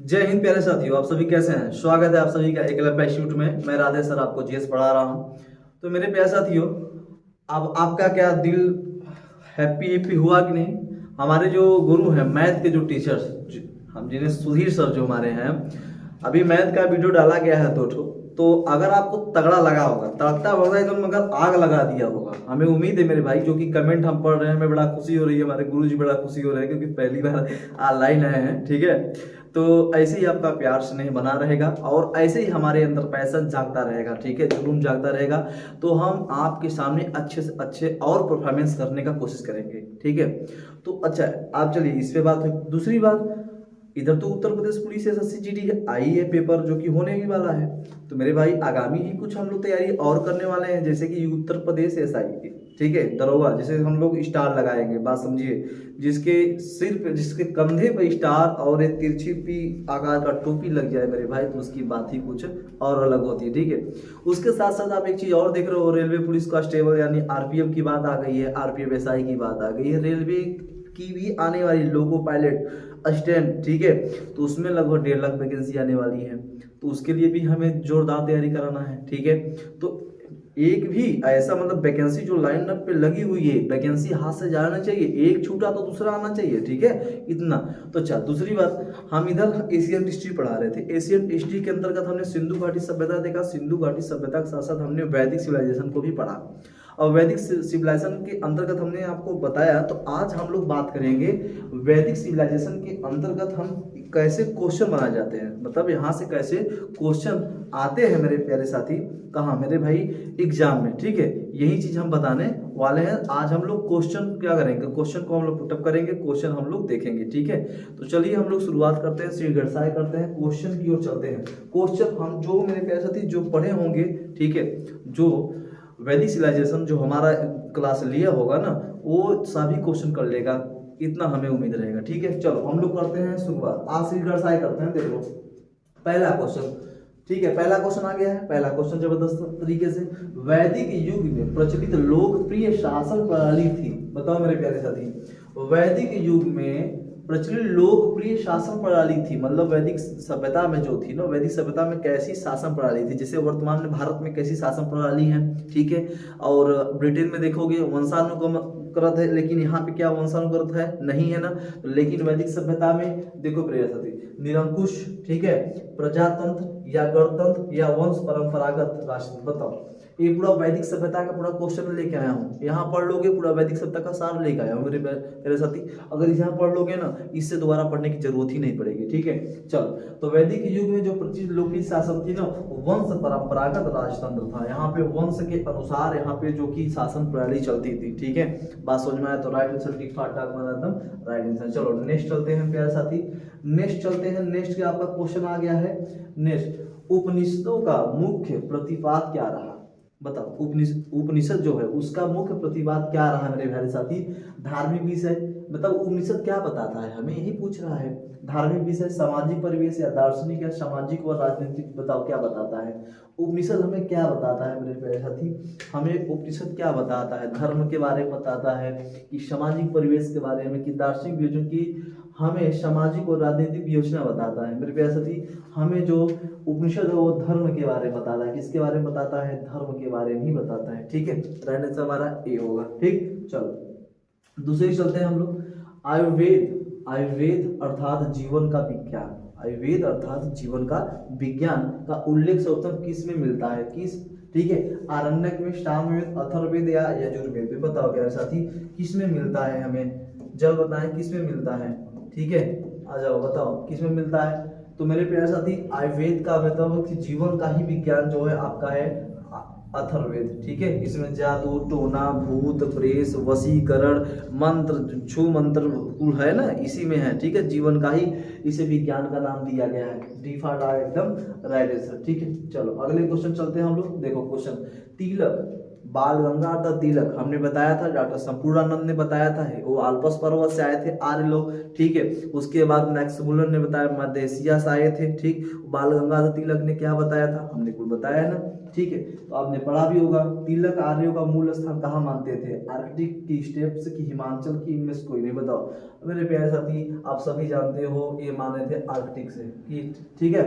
जय हिंद प्यारे साथियों, आप सभी कैसे हैं। स्वागत है आप सभी का एकलव्य इंस्टीट्यूट में। मैं राधे सर आपको जीएस पढ़ा रहा हूं। तो मेरे प्यारे साथियों, अब आपका क्या दिल हैप्पी हुआ कि नहीं। हमारे जो गुरु हैं मैथ के जो टीचर्स, हम जिन्हें सुधीर सर जो हमारे हैं, अभी मैथ का वीडियो डाला गया है 2 ठो। तो अगर आपको तगड़ा लगा होगा, तड़कता होगा एकदम, मगर आग लगा दिया होगा, हमें उम्मीद है मेरे भाई, जो कि कमेंट हम पढ़ रहे हैं, हमें बड़ा खुशी हो रही है, हमारे गुरु जी बड़ा खुशी हो रहे हैं क्योंकि पहली बार ऑनलाइन आए हैं। ठीक है, तो ऐसे ही आपका प्यार स्नेह बना रहेगा और ऐसे ही हमारे अंदर पैशन जागता रहेगा। ठीक है, जुनून जागता रहेगा, तो हम आपके सामने अच्छे से अच्छे और परफॉर्मेंस करने का कोशिश करेंगे। ठीक है, तो अच्छा, आप चलिए इस पे बात है। दूसरी बात, इधर तो Uttar Pradesh police SSC GD आई है पेपर, जो कि होने ही वाला है। तो मेरे भाई आगामी ही कुछ हम लोग तैयारी और करने वाले हैं, जैसे कि उत्तर प्रदेश एसआई की, ठीक है, दरोगा, जिसे हम लोग स्टार लगाएंगे, बात समझिए, जिसके सिर पे, जिसके कंधे पे स्टार और एक तिरछी पी आकार का टोपी लग जाए मेरे भाई, तो उसकी बात ही कुछ और अलग होती है। ठीक है, उसके साथ साथ आप एक चीज और देख रहे हो, रेलवे पुलिस कांस्टेबल यानी आरपीएफ की बात आ गई है, आरपीएफ एसआई की बात आ गई है, रेलवे की भी आने वाली, लोको पायलट असिस्टेंट। ठीक है, तो उसमें लगभग 1.5 लाख वैकेंसी आने वाली है, तो उसके लिए भी हमें जोरदार तैयारी कराना है। ठीक है, तो एक भी ऐसा मतलब वैकेंसी जो लाइन अप पे लगी हुई है, वैकेंसी हाथ से जाना चाहिए, एक छूटा तो दूसरा आना चाहिए। ठीक है, इतना तो। अच्छा, दूसरी बात, हम इधर एशियन हिस्ट्री पढ़ा रहे थे। एशियन हिस्ट्री के अंतर्गत हमने सिंधु घाटी सभ्यता देखा, सिंधु घाटी सभ्यता के साथ साथ हमने वैदिक सिविलाइजेशन को भी पढ़ा, और वैदिक सिविलाइजेशन के अंतर्गत हमने आपको बताया। तो आज हम लोग बात करेंगे वैदिक सिविलाइजेशन के अंतर्गत हम कैसे क्वेश्चन बनाए जाते हैं, मतलब यहाँ से कैसे क्वेश्चन आते हैं मेरे प्यारे साथी, कहाँ मेरे भाई, एग्जाम में। ठीक है, यही चीज हम बताने वाले हैं। आज हम लोग क्वेश्चन क्या करेंगे, क्वेश्चन को हम लोग पुटअप करेंगे, क्वेश्चन हम लोग देखेंगे। ठीक है, तो चलिए हम लोग शुरुआत करते हैं, श्री गड़साई करते हैं, क्वेश्चन की ओर चलते हैं। क्वेश्चन हम जो मेरे प्यारे साथी जो पढ़े होंगे, ठीक है, जो वैदिक सिविलाइजेशन जो हमारा क्लास लिया होगा ना, वो सभी क्वेश्चन कर लेगा, इतना हमें उम्मीद रहेगा। ठीक है, चलो हम लोग करते हैं शुरुआत। आज श्री गड़साई करते हैं। देखो पहला क्वेश्चन, ठीक है, पहला क्वेश्चन आ गया है। पहला क्वेश्चन जबरदस्त तरीके से, वैदिक युग में प्रचलित लोकप्रिय शासन प्रणाली थी। बताओ मेरे प्यारे साथी, वैदिक युग में प्रचलित लोकप्रिय शासन प्रणाली थी, मतलब वैदिक सभ्यता में जो थी ना, वैदिक सभ्यता में कैसी शासन प्रणाली थी, जैसे वर्तमान में भारत में कैसी शासन प्रणाली है। ठीक है, और ब्रिटेन में देखोगे वंशानुक्रत है, लेकिन यहाँ पे क्या वंशानुक्रत है, नहीं है ना। लेकिन वैदिक सभ्यता में देखो प्रिय साथी, निरंकुश, ठीक है, प्रजातंत्र या गणतंत्र या वंश परंपरागत राष्ट्र। बताओ, ये पूरा वैदिक सभ्यता का पूरा क्वेश्चन लेके आया हूँ, यहाँ पढ़ लोगे, पूरा वैदिक सभ्यता का सार लेके आया हूँ मेरे साथी। अगर यहाँ पढ़ लोगे ना, इससे दोबारा पढ़ने की जरूरत ही नहीं पड़ेगी। ठीक है, चलो, तो वैदिक युग में जो प्रचलित लोकप्रिय शासन थी ना, वंश परंपरागत राजतंत्र था। यहाँ पे वंश के अनुसार यहाँ पे जो की शासन प्रणाली चलती थी। ठीक है, बात समझ में आया तो राइट आंसर, टिक फाट एकदम राइट आंसर। चलो नेक्स्ट चलते हैं प्यारे साथी, नेक्स्ट चलते हैं। नेक्स्ट का आपका क्वेश्चन आ गया है। नेक्स्ट, उपनिषदों का मुख्य प्रतिपाद क्या रहा। बताओ, उपनिषद जो है उसका मुख्य प्रतिपाद क्या रहा मेरे प्यारे साथी। धार्मिक विषय, मतलब उपनिषद क्या बताता है, हमें यही पूछ रहा है। धार्मिक विषय, सामाजिक परिवेश या दार्शनिक या सामाजिक व राजनीतिक, बताओ क्या बताता है उपनिषद, हमें क्या बताता है मेरे प्यारे साथी। हमें उपनिषद क्या बताता है, धर्म के बारे में बताता है कि सामाजिक परिवेश के बारे में, कि दार्शनिक वियोजन की, हमें सामाजिक और राजनीतिक योजना बताता है मेरे प्यारे साथी। हमें जो उपनिषद है वो धर्म के बारे में बताता है, किसके बारे में बताता है, धर्म के बारे में ही बताता है। ठीक है, राइट आंसर हमारा ए होगा। ठीक, चलो दूसरे चलते हैं हम लोग। आयुर्वेद, आयुर्वेद अर्थात जीवन का विज्ञान, आयुर्वेद अर्थात जीवन का विज्ञान का उल्लेख सर्वप्रथम किस में मिलता है, किस, ठीक है, आरण्यक में, सामवेद, अथर्ववेद या यजुर्वेद में। बताओ प्यारे साथी किस में मिलता है, हमें जल्द बताएं किस में मिलता है। ठीक है, आ जाओ बताओ किस में मिलता है। तो मेरे प्यारे साथी आयुर्वेद का मतलब कि जीवन का ही विज्ञान जो है आपका है अथर्ववेद। ठीक है, इसमें जादू टोना भूत प्रेत वशीकरण मंत्र छू मंत्र कुल है ना, इसी में है। ठीक है, जीवन का ही इसे विज्ञान का नाम दिया गया है। डिफॉल्ट एकदम राइट आंसर। ठीक है, चलो अगले क्वेश्चन चलते हैं हम लोग। देखो क्वेश्चन, तिलक बाल गंगाधर तिलक हमने बताया था, डॉक्टर संपूर्णानंद ने बताया था, वो आल्पस पर्वत से आए थे आर्य लोग, ठीक है। उसके बाद मैक्स मुलर ने बताया मध्य एशिया से आए थे, ठीक। बाल गंगाधर तिलक ने क्या बताया था, हमने कुछ बताया ना, ठीक है। तो आपने पढ़ा भी होगा, तिलक आर्यों का मूल स्थान कहाँ मानते थे, आर्कटिक की स्टेप्स की, हिमाचल की, इनमें से कोई नहीं। बताओ मेरे प्यारे साथी, आप सभी जानते हो ये माने थे आर्कटिक से, ठीक है।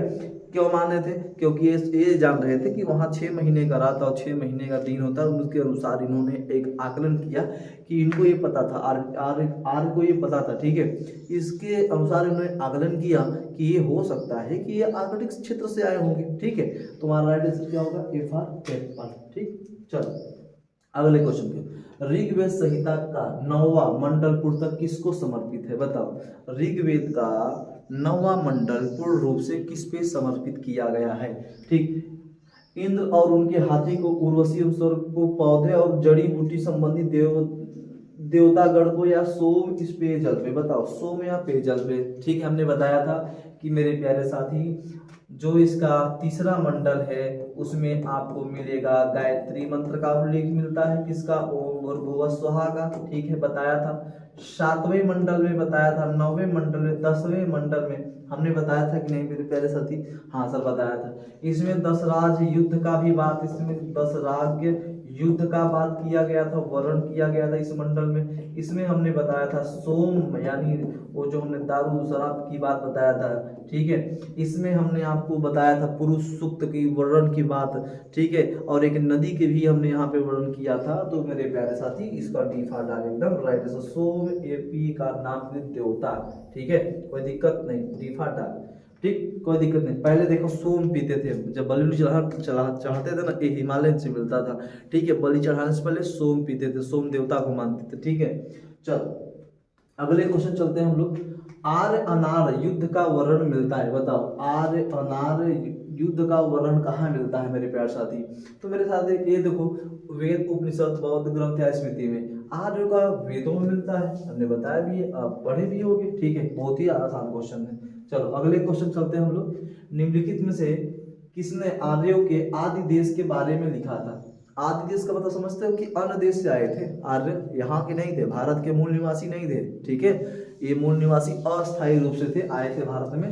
क्यों माने थे, क्योंकि ये जान रहे थे कि वहाँ 6 महीने का रात और 6 महीने का दिन होता है। उसके अनुसार इन्होंने एक आकलन किया कि इनको ये पता था, आर्य को ये पता था, ठीक है। इसके अनुसार इन्होंने आकलन किया कि ये हो सकता है कि ये आर्कटिक क्षेत्र से आए होंगे, ठीक है। तुम्हारा राइट आंसर क्या होगा, एफआर, ठीक। चलो अगले क्वेश्चन पे, ऋग्वेद संहिता का 9वां मंडल पूर्णतः किसको समर्पित है, बताओ। ऋग्वेद का 9वां मंडल पूर्ण रूप से किस पे समर्पित किया गया है, ठीक। इंद्र और उनके हाथी को, उर्वशी को पौधे और जड़ी बूटी संबंधी देवतागण को, या सोम इस पेयजल पे, बताओ सोम या पेयजल पे, ठीक है। हमने बताया था कि मेरे प्यारे साथी जो इसका तीसरा मंडल है उसमें आपको मिलेगा गायत्री मंत्र का उल्लेख मिलता है, किसका, ओम भूर्भुवः स्वहा का, ठीक है, बताया था। 7वें मंडल में बताया था, 9वें मंडल में, 10वें मंडल में हमने बताया था कि नहीं मेरे प्यारे साथी, हाँ सर बताया था। इसमें 10 राज युद्ध का भी बात, इसमें 10 राज्य युद्ध का बात किया गया था, वर्णन किया गया था इस मंडल में। इसमें हमने बताया था सोम, यानी वो जो हमने दारू शराब की बात बताया था, ठीक है। इसमें हमने आपको बताया था पुरुष सूक्त की वर्णन की बात, ठीक है। और एक नदी के भी हमने यहाँ पे वर्णन किया था। तो मेरे प्यारे साथी इसका डिफॉल्ट आ एकदम राइट आंसर, सोम एपी का नाम देवता, ठीक है, कोई दिक्कत नहीं, डिफॉल्ट आ, ठीक, कोई दिक्कत नहीं। पहले देखो सोम पीते थे, जब बलि चढ़ाते थे ना, ये हिमालय से मिलता था, ठीक है। बलि चढ़ाने से पहले सोम पीते थे, सोम देवता को मानते थे, ठीक है। चलो अगले क्वेश्चन चलते हैं हम लोग। आर्य अनार्य युद्ध का वर्णन मिलता है, बताओ आर्य अनार्य युद्ध का वर्णन कहाँ मिलता है मेरे प्यारे साथी। तो मेरे साथ ये देखो, वेद उपनिषद बौद्ध ग्रंथ या स्मृति में, आर्य का वेदों में मिलता है, हमने बताया भी है, आप पढ़े भी होंगे, ठीक है। बहुत ही आसान क्वेश्चन है। चलो अगले क्वेश्चन चलते हैं हम लोग। निम्नलिखित में से किसने आर्यों के आदि देश के बारे में लिखा था। आदि देश का मतलब समझते हो कि अन्य देश से आए थे आर्य, यहाँ के नहीं थे, भारत के मूल निवासी नहीं थे, ठीक है। ये मूल निवासी अस्थायी रूप से थे, आए थे भारत में।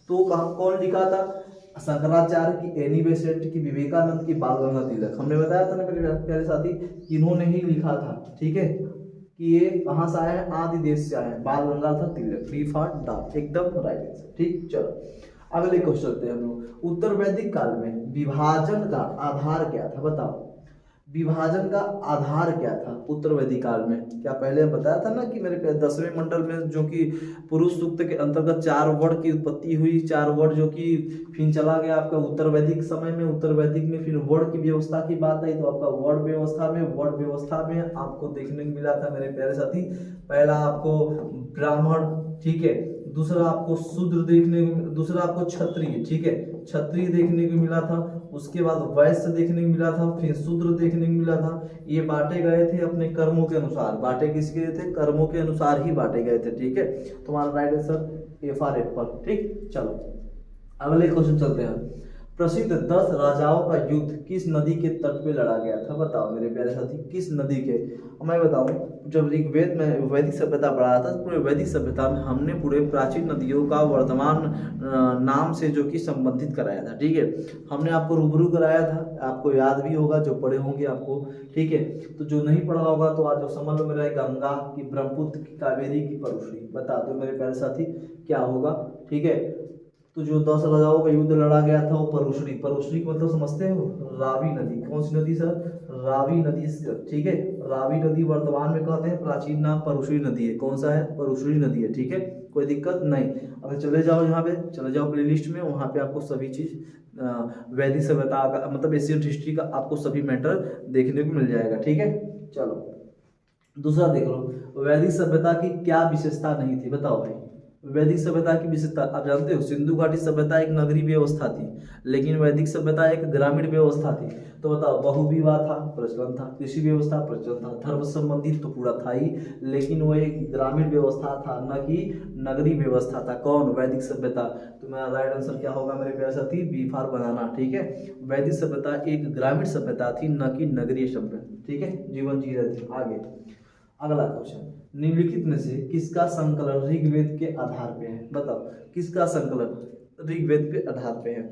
तो कहाँ कौन लिखा था, शंकराचार्य की, एनी बेसेंट की, विवेकानंद की, बाल गंगाधर तिलक, हमने बताया था ना मेरे प्यारे साथी, इन्होंने ही लिखा था, ठीक है, कि ये कहाँ से आए हैं, आदि देश से आए हैं, बाल गंगाधर तिलक, डिफॉल्ट एकदम राइट आंसर, ठीक। चलो अगले क्वेश्चन चलते हैं हम लोग। उत्तर वैदिक काल में विभाजन का आधार क्या था, बताओ विभाजन का आधार क्या था उत्तर वैदिक काल में। क्या पहले बताया था ना कि मेरे 10वें मंडल में जो कि पुरुष सूक्त के अंतर्गत 4 वर्ड की उत्पत्ति हुई, 4 वर्ड जो कि फिर चला गया आपका उत्तर वैदिक समय में, उत्तर वैदिक में फिर वर्ड की व्यवस्था की बात आई, तो आपका वर्ड व्यवस्था में आपको देखने को मिला था मेरे प्यारे साथी, पहला आपको ब्राह्मण, ठीक है, दूसरा आपको शूद्र देखने को, दूसरा आपको क्षत्रिय, ठीक है, क्षत्रिय देखने को मिला था, उसके बाद वैश्य देखने को मिला था, फिर शूद्र देखने को मिला था। ये बांटे गए थे अपने कर्मों के अनुसार, बांटे किसके गए थे, कर्मों के अनुसार ही बांटे गए थे, ठीक है। तुम्हारा राइट आंसर एफआर एप्पल, ठीक। चलो अगले क्वेश्चन चलते हैं। प्रसिद्ध 10 राजाओं का युद्ध किस नदी के तट पे लड़ा गया था, बताओ मेरे प्यारे साथी, किस नदी के। मैं बताऊं, जब ऋग्वेद में वैदिक सभ्यता पढ़ा था, पूरे वैदिक सभ्यता में हमने पूरे प्राचीन नदियों का वर्तमान नाम से जो कि संबंधित कराया था, ठीक है। हमने आपको रूबरू कराया था, आपको याद भी होगा जो पढ़े होंगे आपको, ठीक है। तो जो नहीं पढ़ा होगा तो आज जो समझ लो मेरा, गंगा की, ब्रह्मपुत्र की, कावेरी की, परुश्री, बता दो मेरे प्यारे साथी क्या होगा, ठीक है। तो जो 10 राजाओं का युद्ध लड़ा गया था वो परुश्री का मतलब समझते हो, रावी नदी, कौन सी नदी सर, रावी नदी, ठीक है। रावी नदी वर्तमान में कहते हैं, प्राचीन नाम परुश्री नदी है, कौन सा है, परुश्री नदी है, ठीक है, कोई दिक्कत नहीं। अगर चले जाओ यहाँ पे, चले जाओ प्लेलिस्ट में, वहाँ पे आपको सभी चीज वैदिक सभ्यता का मतलब एशियन हिस्ट्री का आपको सभी मैटर देखने को मिल जाएगा, ठीक है। चलो दूसरा देख लो, वैदिक सभ्यता की क्या विशेषता नहीं थी, बताओ भाई, वैदिक सभ्यता की विशेषता आप जानते हो, सिंधु घाटी सभ्यता एक नगरीय व्यवस्था थी, लेकिन वैदिक सभ्यता एक ग्रामीण व्यवस्था थी। तो बताओ, बहुविवाह था, प्रचलन था, कृषि व्यवस्था प्रचलन था, धर्म संबंधित तो पूरा था ही, लेकिन वो एक ग्रामीण व्यवस्था था, न कि नगरीय व्यवस्था था। कौन? वैदिक सभ्यता। तो मेरा राइट आंसर क्या होगा मेरे प्यारे साथी? B for banana. ठीक है, वैदिक सभ्यता एक ग्रामीण सभ्यता थी, न कि नगरीय सभ्यता। ठीक है, जीवन जी रहे थे। आगे अगला क्वेश्चन, निम्नलिखित में से किसका संकलन ऋग्वेद के आधार पे है? बताओ, किसका संकलन ऋग्वेद के आधार पे है?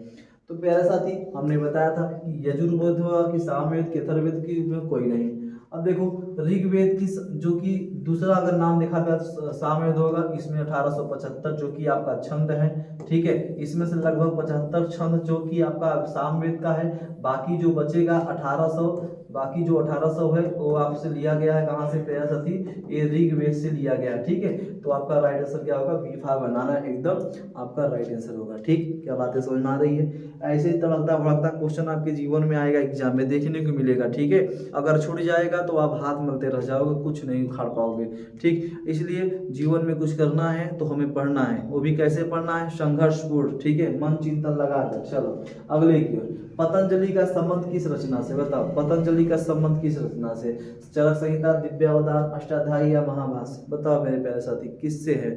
तो प्यारे साथी, हमने बताया था कि यजुर्वेद होगा कि सामवेद कि अथर्ववेद की में कोई नहीं। अब देखो, ऋग्वेद की जो कि दूसरा अगर नाम देखा जाए तो सामवेद होगा, इसमें 1875 जो कि आपका छंद है। ठीक है, इसमें से लगभग 75 छंद जो कि आपका सामवेद का है, बाकी जो बचेगा 1800, बाकी जो 1800 है वो आपसे लिया गया है। कहाँ से प्यारे साथी? ये ऋग्वेद से लिया गया है। ठीक है, तो आपका राइट आंसर क्या होगा? बी फॉर बनाना एकदम आपका राइट आंसर होगा। ठीक, क्या बातें समझ में आ रही है? ऐसे ही तड़कता भड़कता क्वेश्चन आपके जीवन में आएगा, एग्जाम में देखने को मिलेगा। ठीक है, अगर छूट जाएगा तो आप हाथ मलते रह जाओगे, कुछ नहीं उखाड़ पाओगे। ठीक, इसलिए जीवन में कुछ करना है तो हमें पढ़ना है, वो भी कैसे पढ़ना है? संघर्षपूर्ण। ठीक है, मन चिंतन लगाकर। चलो अगले की ओर, पतंजलि का संबंध किस रचना से? बताओ, पतंजलि का संबंध किस रचना से? चरक संहिता, दिव्यावतार, अष्टाध्यायी या महाभाष्य? बताओ मेरे प्यारे साथी, किससे है?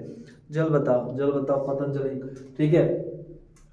जल बताओ, जल बताओ पतंजलि। ठीक है,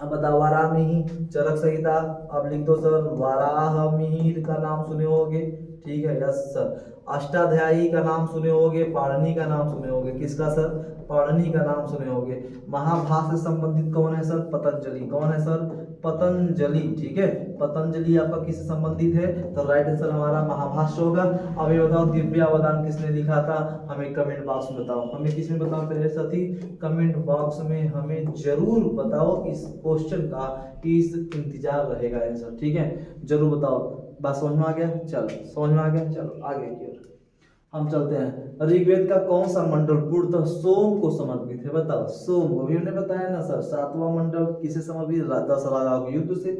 अब बताओ, वारामिही, चरक संहिता। अब लिख दो सर, वाराहमिहिर का नाम सुने होगे। ठीक है, यस सर। अष्टाध्यायी का नाम सुने होगे, पाणिनि का नाम सुने होगे। किसका सर? पाणिनि का नाम सुने होगे। महाभाष्य से संबंधित कौन है सर? पतंजलि। कौन है सर? पतंजलि। ठीक है, पतंजलि आपका किससे संबंधित है? तो राइट आंसर हमारा महाभाष्य होगा। अब ये बताओ, दिव्यावदान किसने लिखा था? हमें कमेंट बॉक्स में बताओ। हमें किसमें बताओ मेरे साथी? कमेंट बॉक्स में हमें जरूर बताओ। इस क्वेश्चन का इस इंतजार रहेगा आंसर। ठीक है, जरूर बताओ। बात समझ में आ गया? चलो, समझ में आ गया। चलो आगे की ओर हम चलते हैं। ऋग्वेद का कौन सा मंडल पूर्णतः सोम को समर्पित है? बताओ, सोम। अभी हमने बताया ना सर, 7वां मंडल किसे समर्पित? 10 राजाओं के युद्ध से।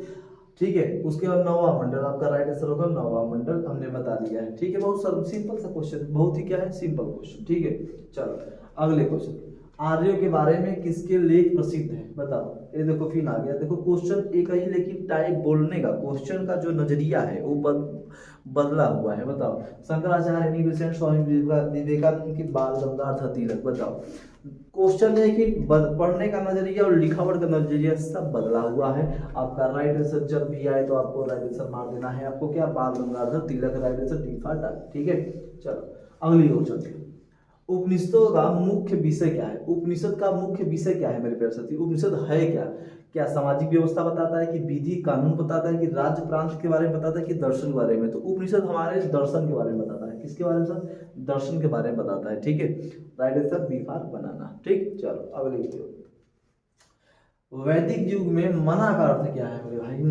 ठीक है, उसके बाद 9वां मंडल आपका राइट आंसर होगा। 9वां मंडल हमने बता दिया है। ठीक है, बहुत सिंपल सा क्वेश्चन, बहुत ही क्या है? Simple question. ठीक है, चलो अगले क्वेश्चन, आर्यों के बारे में किसके लेख प्रसिद्ध है? बताओ। ये देखो फिर आ गया, देखो क्वेश्चन एक ही, लेकिन टाइप बोलने का, क्वेश्चन का जो नजरिया है वो बदला हुआ है। बताओ, शंकराचार्य, निविसेंट, स्वामी विवेकानंद की, बाल गंगाधर तिलक। बताओ, क्वेश्चन है कि पढ़ने का नजरिया और लिखावट का नजरिया सब बदला हुआ है। आपका राइट आंसर जब भी आए तो आपको राइट आंसर मार देना है। आपको क्या? Bal Gangadhar Tilak right answer, D for done. ठीक है, चलो अगली ओर चलते हैं। उपनिषदों का मुख्य विषय क्या है? उपनिषद का मुख्य विषय क्या है मेरे प्यारे साथी? उपनिषद है क्या? क्या सामाजिक व्यवस्था बताता है, कि विधि कानून बताता है, कि राज्य प्रांत के बारे में बताता है, कि दर्शन के बारे में? तो उपनिषद हमारे दर्शन के बारे में बताता है। किसके बारे में सर? दर्शन के बारे में बताता है। ठीक है, right answer B for banana. ठीक, चलो अगले की ओर। वैदिक युग में मना का अर्थ क्या है मेरे भाई?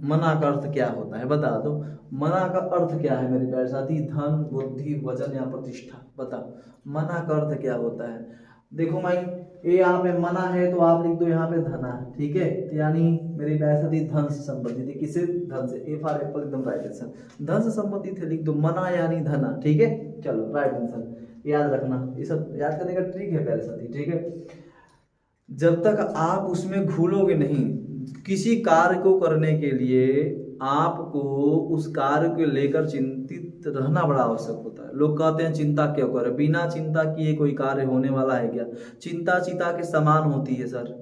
मना का अर्थ क्या होता है? बता दो। मना का अर्थ क्या है मेरे प्यारे साथी? धन, बुद्धि, वजन या प्रतिष्ठा? बताओ, मना का अर्थ क्या होता है? देखो भाई, ये यहाँ पे मना है तो आप लिख दो यहाँ पे धना। ठीक है, यानी मेरे प्यारे साथी धन से संबंधित है। किसे? धन से। ए फॉर एप्पल एकदम राइट आंसर, धन से संबंधित है, लिख दो मना यानी धना। ठीक है, चलो राइट आंसर याद रखना, ये सब याद करने का ट्रिक है प्यारे साथी। ठीक है, जब तक आप उसमें घुलोगे नहीं, किसी कार्य को करने के लिए आपको उस कार्य को लेकर चिंतित रहना बड़ा आवश्यक होता है। लोग कहते हैं चिंता क्यों करें? बिना चिंता किए कोई कार्य होने वाला है क्या? चिंता चिता के समान होती है सर,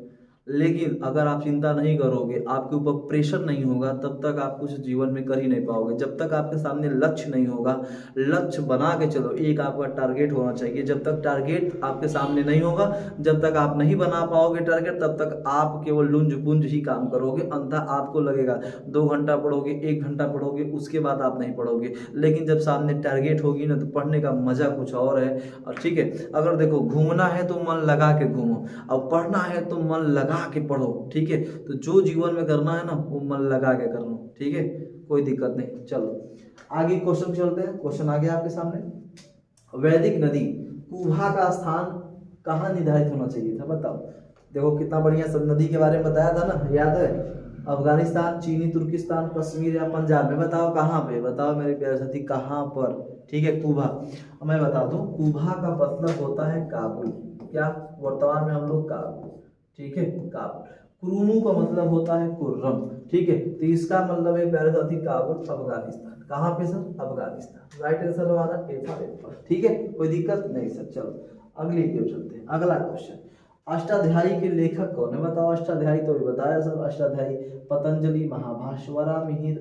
लेकिन अगर आप चिंता नहीं करोगे, आपके ऊपर प्रेशर नहीं होगा, तब तक आप कुछ जीवन में कर ही नहीं पाओगे। जब तक आपके सामने लक्ष्य नहीं होगा, लक्ष्य बना के चलो, एक आपका टारगेट होना चाहिए। जब तक टारगेट आपके सामने नहीं होगा, जब तक आप नहीं बना पाओगे टारगेट, तब तक आप केवल लुंज पुंज ही काम करोगे। अंधा आपको लगेगा 2 घंटा पढ़ोगे, 1 घंटा पढ़ोगे, उसके बाद आप नहीं पढ़ोगे। लेकिन जब सामने टारगेट होगी ना, तो पढ़ने का मजा कुछ और है। और ठीक है, अगर देखो घूमना है तो मन लगा के घूमो, और पढ़ना है तो मन लगा के पढ़ो। ठीक है, तो जो जीवन में करना है ना, वो मन लगा के करना। ठीक है, कोई दिक्कत नहीं। चलो आगे क्वेश्चन चलते हैं। क्वेश्चन आ गया आपके सामने। वैदिक नदी कुभा का स्थान कहाँ निर्धारित होना चाहिए था? बताओ। देखो कितना बढ़िया सब नदी के बारे में बताया था ना, याद है? अफगानिस्तान, चीनी तुर्किस्तान, कश्मीर या पंजाब में? बताओ कहाँ पे, बताओ मेरे प्यारे साथी कहाँ पर? ठीक है, कूबा। मैं बता दूं, कूबा का मतलब होता है काबुल। क्या वर्तमान में हम लोग काबुल, ठीक है, काबुल। कुरुमू का मतलब होता है कुर्रम, ठीक है। तो इसका मतलब है प्यारे साथी काबुल, अफगानिस्तान। कहाँ पे सर? अफगानिस्तान। राइट आंसर हमारा A, ठीक है, कोई दिक्कत नहीं सर। चलो अगली की ओर चलते हैं। अगला क्वेश्चन, अष्टाध्यायी के लेखक कौन है? बताओ। अष्टाध्यायी तो बताया सर, अष्टाध्यायी पतंजलि, महाभाष्य, वराहमिहिर,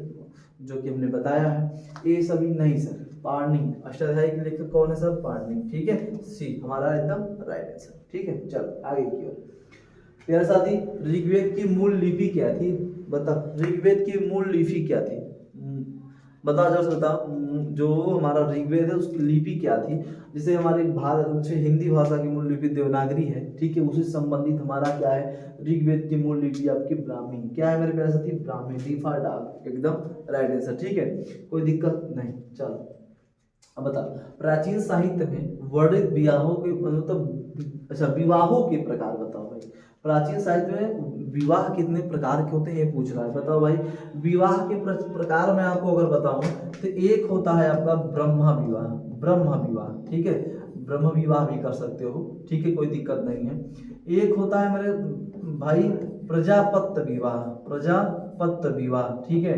जो कि हमने बताया है। ये सभी नहीं सर, पाणिनि। अष्टाध्यायी के लेखक कौन है सर? पाणिनि, ठीक है, सी हमारा एकदम राइट आंसर, ठीक है। चलो आगे की ओर। प्यारे साथी, ऋग्वेद की मूल लिपि क्या थी? बताओ, ऋग्वेद की मूल लिपि क्या थी? बताओ जरा, बताओ। जो हमारा ऋग्वेद है उसकी लिपि क्या थी? जिसे हमारी भारत से हिंदी भाषा की मूल लिपि देवनागरी है, ठीक है, उसी संबंधित हमारा क्या है? ऋग्वेद की मूल लिपि आपकी ब्राह्मी। क्या है मेरे प्यारे साथी? ब्राह्मी। डीफा डाक, एकदम राइट आंसर, ठीक है, कोई दिक्कत नहीं। चलो अब बता, प्राचीन साहित्य में वर्णित विवाहों के मतलब, अच्छा, विवाहों के प्रकार बताओ भाई। प्राचीन साहित्य में विवाह कितने प्रकार के होते हैं ये पूछ रहा है। बताओ भाई, विवाह के प्रकार में आपको अगर बताऊं तो एक होता है आपका ब्रह्म विवाह, ब्रह्म विवाह, ठीक है, ब्रह्म विवाह भी कर सकते हो, ठीक है, कोई दिक्कत नहीं है। एक होता है मेरे भाई प्रजापत्य विवाह, प्रजापत्य विवाह, ठीक है।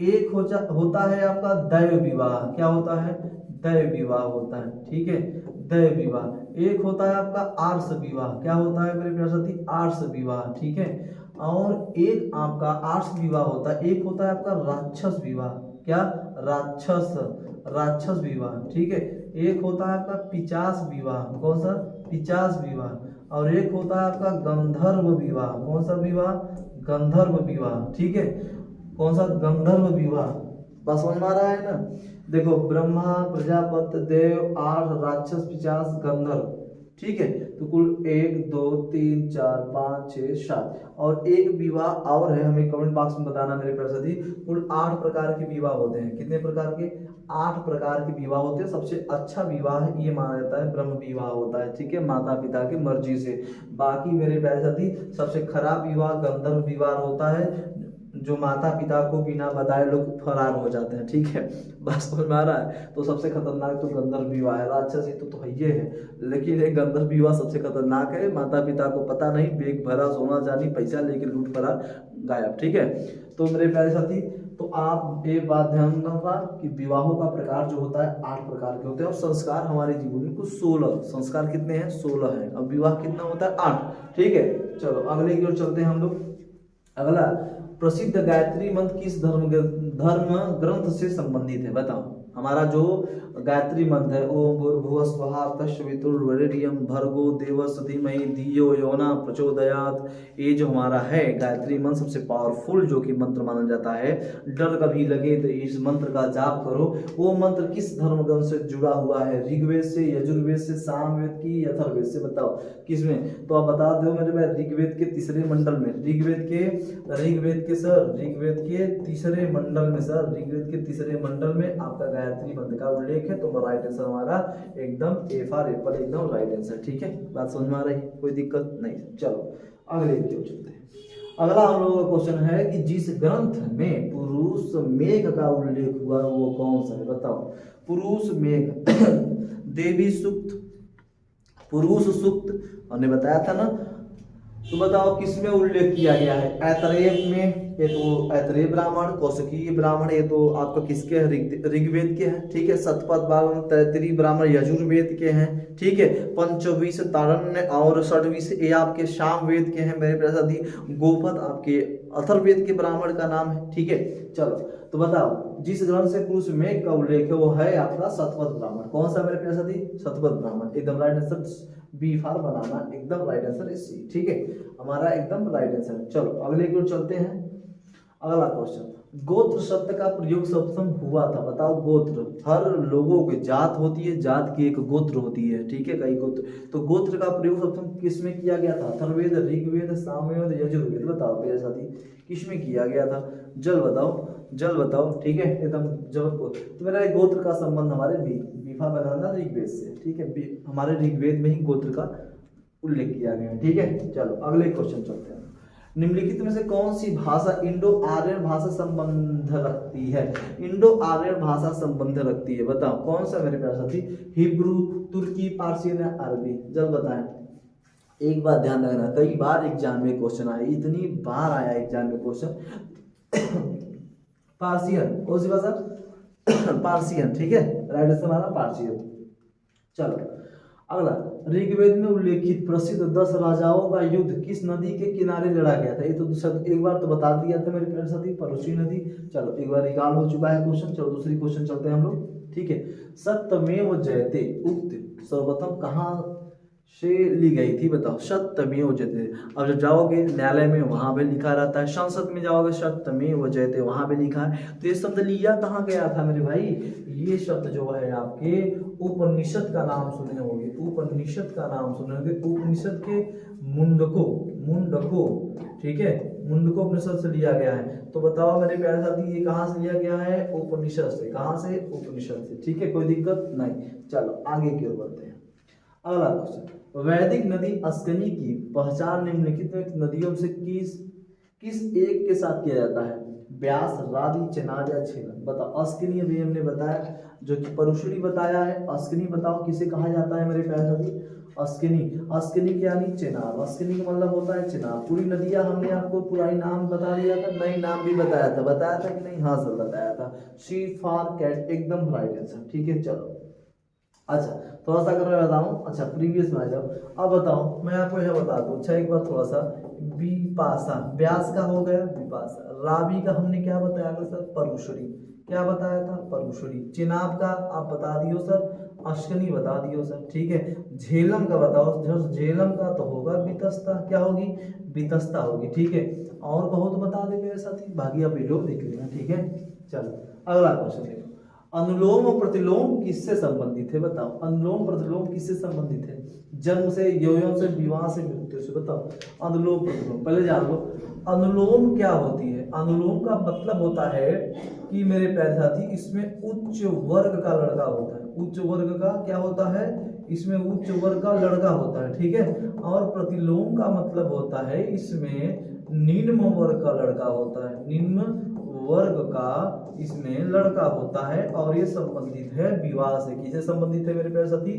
एक होता है आपका दैव विवाह। क्या होता है? दैव विवाह होता है, ठीक है, दैव विवाह। एक होता है आपका आर्ष विवाह। क्या होता है मेरे प्यारे साथी? आर्ष विवाह, ठीक है। और एक आपका आर्ष विवाह होता है, एक होता है आपका राक्षस विवाह। क्या? राक्षस विवाह, ठीक है। एक होता है आपका पिशाच विवाह। कौन सा? पिशाच विवाह। और एक होता है आपका गंधर्व विवाह। कौन सा विवाह? गंधर्व विवाह, ठीक है। कौन सा? गंधर्व विवाह। बस समझ में आ रहा है ना? देखो, ब्रह्मा, प्रजापति, देव, आर्ष, राक्षस, पिशाच, गंधर्व, ठीक है। तो कुल 1 2 3 4 5 6 7 और एक विवाह और है, हमें कमेंट बॉक्स में बताना मेरे प्यारे साथी। कुल 8 प्रकार के विवाह होते हैं। कितने प्रकार के? 8 प्रकार के विवाह होते हैं। सबसे अच्छा विवाह ये माना जाता है ब्रह्म विवाह होता है, ठीक है, माता पिता की मर्जी से। बाकी मेरे प्यारे साथी सबसे खराब विवाह गंधर्व विवाह होता है, जो माता पिता को बिना बताए लोग फरार हो जाते हैं, ठीक है, बस समझ में आ रहा है। तो सबसे खतरनाक तो गंधर्व विवाह है। राक्षस ये तो ये है, लेकिन ये गंधर्व विवाह सबसे खतरनाक है। माता पिता को पता नहीं, बेग भरा सोना चांदी पैसा लेके लूट फरार गायब, ठीक है। तो मेरे प्यारे साथी, तो आप एक बात ध्यान रखना कि विवाहों का प्रकार जो होता है 8 प्रकार के होते हैं। और संस्कार हमारे जीवन में कुछ 16 संस्कार कितने हैं? 16 है। अब विवाह कितना होता है? 8, ठीक है। चलो अगले की ओर चलते हैं हम लोग। अगला, प्रसिद्ध गायत्री मंत्र किस धर्म ग्रंथ से संबंधित है? बताओ। हमारा जो गायत्री मंत्र है, ओम भूर्भुवः स्वः तत्सवितुर्वरेण्यं भर्गो देवस्य धीमहि धियो यो न प्रचोदयात्, ये जो हमारा है गायत्री मंत्र सबसे पावरफुल जो कि मंत्र माना जाता है। डर कभी लगे तो इस मंत्र का जाप करो। वो मंत्र किस धर्म ग्रंथ से जुड़ा हुआ है? ऋग्वेद से, यजुर्वेद से, सामवेद की, अथर्ववेद से? बताओ किसमें? तो आप बता दो मेरे भाई, ऋग्वेद के तीसरे मंडल में, ऋग्वेद के तीसरे मंडल में सर, ऋग्वेद के तीसरे मंडल में आपका गायत्री मंत्र का उल्लेख है। तो राइट आंसर हमारा एकदम ए फॉर एप्पल, एकदम राइट आंसर, ठीक है। बात समझ में आ रही है? कोई दिक्कत नहीं। चलो अगले की ओर चलते हैं। अगला हम लोगों का क्वेश्चन है कि जिस ग्रंथ में पुरुष मेघ का उल्लेख हुआ वो कौन सा है? बताओ। पुरुष मेघ देवी सूक्त, पुरुष सूक्त हमने बताया था ना। तो बताओ किसमें उल्लेख किया गया है? ऐतरेय में, ये तो ऐतरेय ब्राह्मण, कौशिकीय ब्राह्मण, ये तो आपका किसके हैं? ऋग्वेद के हैं, ठीक है। शतपथ ब्राह्मण, तैत्तिरीय ब्राह्मण यजुर्वेद के हैं, ठीक है। पंचविंश तारण्य और षड्विश ये आपके सामवेद के हैं मेरे प्यारे साथी। गोपद आपके अथर्ववेद के ब्राह्मण का नाम है, ठीक है। चलो तो बताओ, जिस ग्रंथ से पुरुष मेघ का उल्लेख है वो है आपका शतपथ ब्राह्मण। कौन सा मेरे प्यारे साथी? शतपथ ब्राह्मण, एकदम right answer. B for banana, एकदम राइट आंसर इज सी, ठीक है, हमारा एकदम राइट आंसर। चलो अगले की ओर चलते हैं। अगला क्वेश्चन, गोत्र शब्द का प्रयोग सर्वप्रथम हुआ था? बताओ। गोत्र, हर लोगों की जात होती है, जात की एक गोत्र होती है, ठीक है, कई गोत्र। तो गोत्र का प्रयोग सर्वप्रथम किसमें किया गया था? अथर्ववेद, ऋग्वेद, सामवेद, यजुर्वेद? बताओ मेरे साथी किसमें किया गया था? जल बताओ, ठीक है, एकदम जल गोत्र। तो मेरा गोत्र का संबंध हमारे बीफा बनाना ऋग्वेद से, ठीक है, हमारे ऋग्वेद में ही गोत्र का उल्लेख किया गया है, ठीक है। चलो अगले क्वेश्चन चलते हैं। निम्नलिखित में से कौन सी भाषा इंडो आर्यन भाषा संबंध रखती है? इंडो आर्यन भाषा संबंध रखती है, बताओ कौन सा मेरे प्यारे साथी? हिब्रू, तुर्की, पारसियन या अरबी? जल्द बताएं। एक बात ध्यान रखना, कई बार एग्जाम में क्वेश्चन आया, इतनी बार आया एग्जाम में क्वेश्चन। पारसियन, कौन सी भाषा? पारसियन, ठीक है, राइट आंसर हमारा पारसियन। चलो अगला, ऋग्वेद में उल्लेखित प्रसिद्ध 10 राजाओं का युद्ध किस नदी के किनारे लड़ा गया था? ये तो एक बार तो बता दिया था मेरे प्यारे साथी, परुषी नदी। चलो एक बार रिकॉल हो चुका है क्वेश्चन। चलो दूसरी क्वेश्चन चलते हैं हम लोग, ठीक है। सत्यमेव जयते उक्त सर्वप्रथम कहाँ से ली गई थी? बताओ। सत्यमेव जयते, अब जब जाओगे न्यायालय में वहां पे लिखा रहता है, संसद में जाओगे सत्यमेव जयते वहां पे लिखा है, तो ये शब्द लिया कहाँ गया था मेरे भाई? ये शब्द जो है आपके उपनिषद का नाम सुने होंगे, उपनिषद का नाम सुने होंगे, उपनिषद के मुंडको, मुंडको, ठीक है, मुंडको उपनिषद से लिया गया है। तो बताओ मेरे प्यारे साथी ये कहाँ से लिया गया है? उपनिषद से। कहाँ से? उपनिषद से, ठीक है, कोई दिक्कत नहीं। चलो आगे की ओर बढ़ते हैं। अगला क्वेश्चन, वैदिक नदी अस्कनी की पहचान निम्नलिखित में नदियों से किस एक के साथ किया जाता है? व्यास, रावी, चेनाब या झेलम? बताओ। अस्कनी अभी हमने बताया, जो कि परुशरी बताया है। अस्कनी बताओ किसे कहा जाता है मेरे प्यारे साथी? अस्कनी, अस्कनी के यानी चेनाब, अस्कनी का मतलब होता है चेनाब। पूरी नदियां हमने आपको पुरानी नाम बता दिया था, नई नाम भी बताया था कि नहीं? हाँ सर बताया था। शी, फार, कैट, एकदम राइट आंसर, ठीक है। चलो अच्छा, थोड़ा सा अगर मैं बताऊं, अच्छा प्रीवियस में आ जाओ। अब बताओ, मैं आपको यह बता दूं, अच्छा एक बार थोड़ा सा, विपाशा, व्यास का हो गया विपाशा, रावी का हमने क्या बताया था सर? परुशरी, क्या बताया था? परुशरी। चेनाब का आप बता दियो सर, अश्कनी बता दियो सर, ठीक है। झेलम का बताओ, झेलम का तो होगा वितस्ता, क्या होगी? वितस्ता होगी, ठीक है। और कहो तो बता दे मेरे साथी, बाकी आप वीडियो देख लेना, ठीक है। चलो अगला क्वेश्चन देखो, अनुलोम और प्रतिलोम किससे संबंधित है? बताओ। अनुलोम प्रतिलोम किससे संबंधित है? जन्म से, यौवन से, विवाह से, मृत्यु से? बताओ। अनुलोम प्रतिलोम पहले जान लो, अनुलोम क्या होती है? अनुलोम का मतलब होता है कि मेरे प्यारे साथी, इसमें उच्च वर्ग का लड़का होता है। उच्च वर्ग का क्या होता है? इसमें उच्च वर्ग का लड़का होता है, ठीक है। और प्रतिलोम का मतलब होता है इसमें निम्न वर्ग का लड़का होता है, निम्न वर्ग का इसमें लड़का होता है। और ये संबंधित है विवाह से। किससे संबंधित है मेरे प्यारे साथी?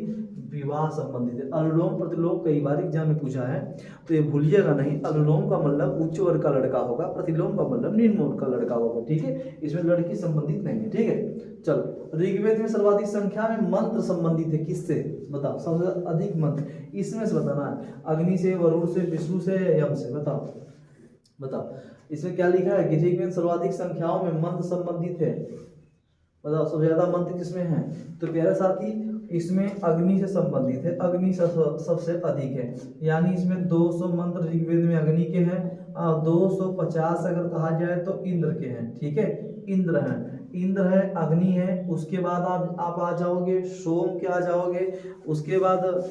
विवाह संबंधित है। अनुलोम प्रतिलोम कई बार एग्जाम में पूछा है, तो ये भूलिएगा नहीं। अनुलोम का मतलब उच्च वर्ग का लड़का होगा, प्रतिलोम का मतलब निम्न वर्ग का लड़का होगा, ठीक है। इसमें लड़की संबंधित नहीं है, ठीक है। चलो, ऋग्वेद में सर्वाधिक संख्या में मंत्र संबंधित है किससे? बताओ। सबसे अधिक मंत्र इसमें से बताना है, अग्नि से, वरुण से, विष्णु से, यम से? बताओ बताओ। इसमें क्या लिखा है कि ऋग्वेद सर्वाधिक संख्याओं में मंत्र संबंधित है। बताओ सबसे ज्यादा मंत्र किसमें है? तो प्यारे साथी इसमें अग्नि से संबंधित है, अग्नि सबसे अधिक है, यानी इसमें 200 मंत्र ऋग्वेद में अग्नि के हैं और 250 अगर कहा जाए तो इंद्र के हैं, ठीक है। इंद्र है, इंद्र है, अग्नि है, उसके बाद आप आ जाओगे सोम के आ जाओगे, उसके बाद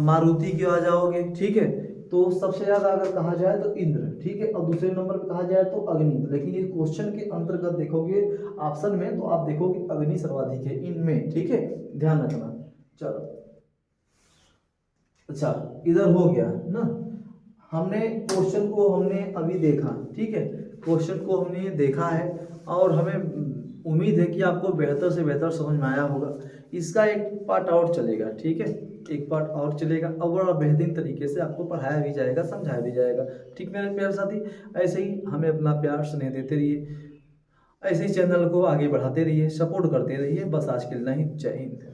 मारुति के आ जाओगे, ठीक है। तो सबसे ज्यादा अगर कहा जाए तो इंद्र, ठीक है, और दूसरे नंबर पे कहा जाए तो अग्नि। लेकिन ये क्वेश्चन के अंतर्गत देखोगे ऑप्शन में, तो आप देखोगे अग्नि सर्वाधिक है इनमें, ठीक है, ध्यान रखना। चलो अच्छा, इधर हो गया ना, हमने क्वेश्चन को हमने अभी देखा, ठीक है, क्वेश्चन को हमने देखा है और हमें उम्मीद है कि आपको बेहतर से बेहतर समझ में आया होगा। इसका एक पार्ट और चलेगा, ठीक है, एक पार्ट और चलेगा और बड़ा बेहतरीन तरीके से आपको पढ़ाया भी जाएगा, समझाया भी जाएगा, ठीक मेरे प्यारे साथी। ऐसे ही हमें अपना प्यार स्नेह देते रहिए, ऐसे ही चैनल को आगे बढ़ाते रहिए, सपोर्ट करते रहिए। बस आज के लिए नहीं, जय हिंद।